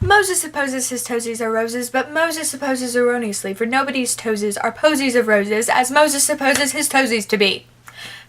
Moses supposes his toesies are roses, but Moses supposes erroneously, for nobody's toesies are posies of roses, as Moses supposes his toesies to be.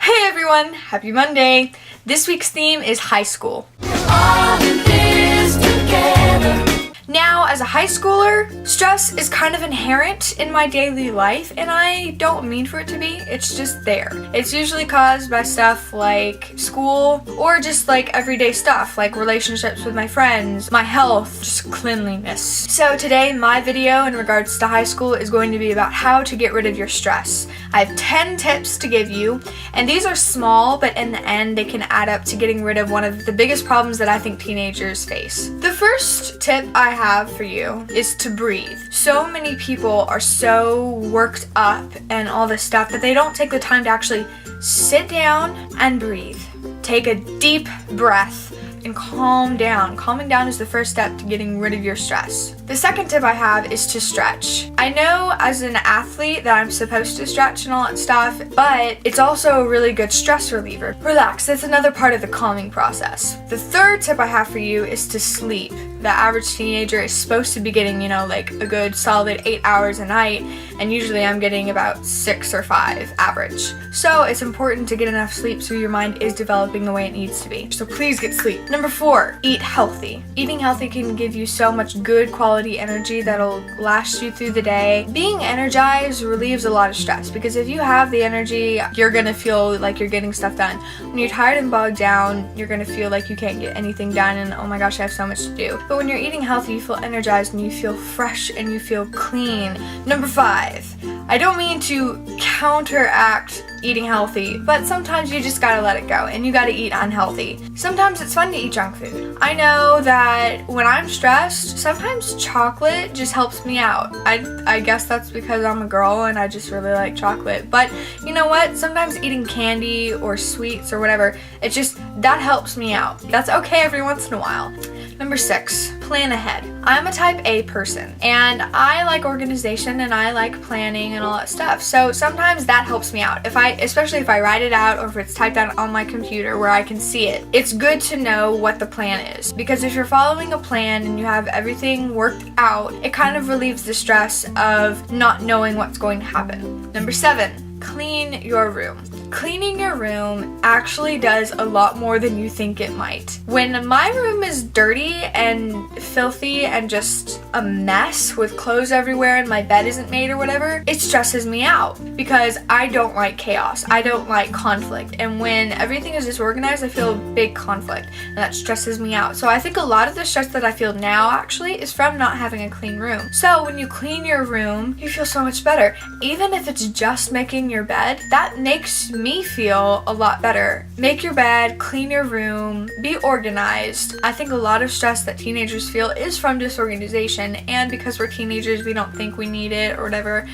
Hey everyone, happy Monday. This week's theme is high school. All in this together. Now, as a high schooler, stress is kind of inherent in my daily life, and I don't mean for it to be, it's just there. It's usually caused by stuff like school, or just like everyday stuff, like relationships with my friends, my health, just cleanliness. So today, my video in regards to high school is going to be about how to get rid of your stress. I have 10 tips to give you, and these are small, but in the end, they can add up to getting rid of one of the biggest problems that I think teenagers face. The first tip I have for you is to breathe. So many people are so worked up and all this stuff that they don't take the time to actually sit down and breathe. Take a deep breath and calm down. Calming down is the first step to getting rid of your stress. The second tip I have is to stretch. I know as an athlete that I'm supposed to stretch and all that stuff, but it's also a really good stress reliever. Relax, that's another part of the calming process. The third tip I have for you is to sleep. The average teenager is supposed to be getting, like a good solid 8 hours a night, and usually I'm getting about 6 or 5 average. So it's important to get enough sleep so your mind is developing the way it needs to be. So please get sleep. Number 4, eat healthy. Eating healthy can give you so much good quality energy that'll last you through the day. Being energized relieves a lot of stress because if you have the energy, you're gonna feel like you're getting stuff done. When you're tired and bogged down, you're gonna feel like you can't get anything done and oh my gosh, I have so much to do. But when you're eating healthy, you feel energized and you feel fresh and you feel clean. Number 5, I don't mean to counteract eating healthy, but sometimes you just gotta let it go and you gotta eat unhealthy. Sometimes it's fun to eat junk food. I know that when I'm stressed, sometimes chocolate just helps me out. I guess that's because I'm a girl and I just really like chocolate. But you know what? Sometimes eating candy or sweets or whatever, that helps me out. That's okay every once in a while. Number 6, plan ahead. I'm a type A person and I like organization and I like planning and all that stuff. So sometimes that helps me out. Especially if I write it out or if it's typed out on my computer where I can see it. It's good to know what the plan is because if you're following a plan and you have everything worked out, it kind of relieves the stress of not knowing what's going to happen. Number 7, clean your room. Cleaning your room actually does a lot more than you think it might. When my room is dirty and filthy and just a mess with clothes everywhere and my bed isn't made or whatever, it stresses me out because I don't like chaos. I don't like conflict. And when everything is disorganized, I feel a big conflict and that stresses me out. So I think a lot of the stress that I feel now actually is from not having a clean room. So when you clean your room, you feel so much better. Even if it's just making your bed, that makes me feel a lot better. Make your bed, clean your room, be organized. I think a lot of stress that teenagers feel is from disorganization, and because we're teenagers, we don't think we need it or whatever.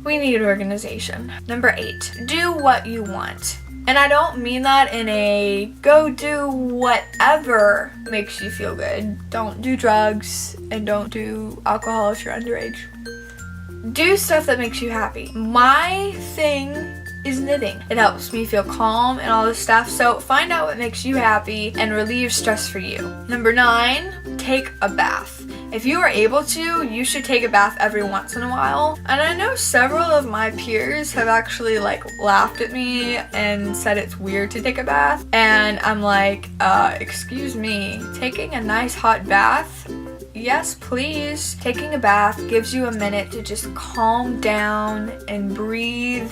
We need organization. Number 8, do what you want. And I don't mean that in a go do whatever makes you feel good. Don't do drugs and don't do alcohol if you're underage. Do stuff that makes you happy. My thing is knitting. It helps me feel calm and all this stuff, so find out what makes you happy and relieve stress for you. Number 9, take a bath. If you are able to, you should take a bath every once in a while. And I know several of my peers have actually laughed at me and said it's weird to take a bath. And I'm like, excuse me, taking a nice hot bath? Yes, please. Taking a bath gives you a minute to just calm down and breathe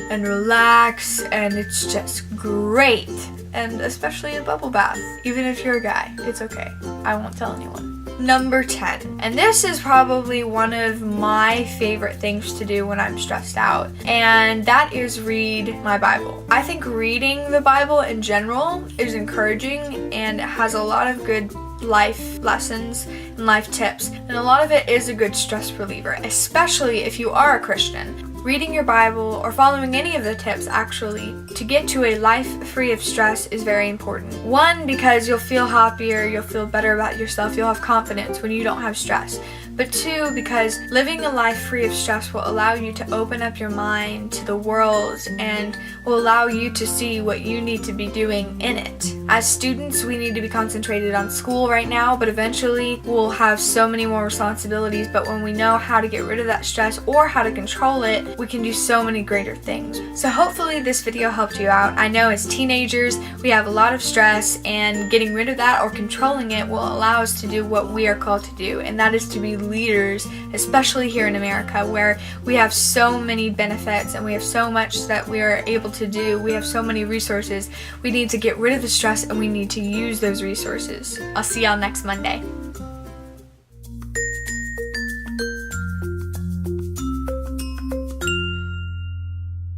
and relax, and it's just great. And especially a bubble bath. Even if you're a guy, it's okay. I won't tell anyone. Number 10, and this is probably one of my favorite things to do when I'm stressed out, and that is read my Bible. I think reading the Bible in general is encouraging and has a lot of good life lessons and life tips, and a lot of it is a good stress reliever, especially if you are a Christian. Reading your Bible or following any of the tips actually to get to a life free of stress is very important. 1, because you'll feel happier, you'll feel better about yourself, you'll have confidence when you don't have stress. but 2, because living a life free of stress will allow you to open up your mind to the world and will allow you to see what you need to be doing in it. As students, we need to be concentrated on school right now, but eventually we'll have so many more responsibilities. But when we know how to get rid of that stress or how to control it, we can do so many greater things. So hopefully this video helped you out. I know as teenagers, we have a lot of stress, and getting rid of that or controlling it will allow us to do what we are called to do, and that is to be leaders, especially here in America, where we have so many benefits and we have so much that we are able to do. We have so many resources. We need to get rid of the stress and we need to use those resources. I'll see y'all next Monday.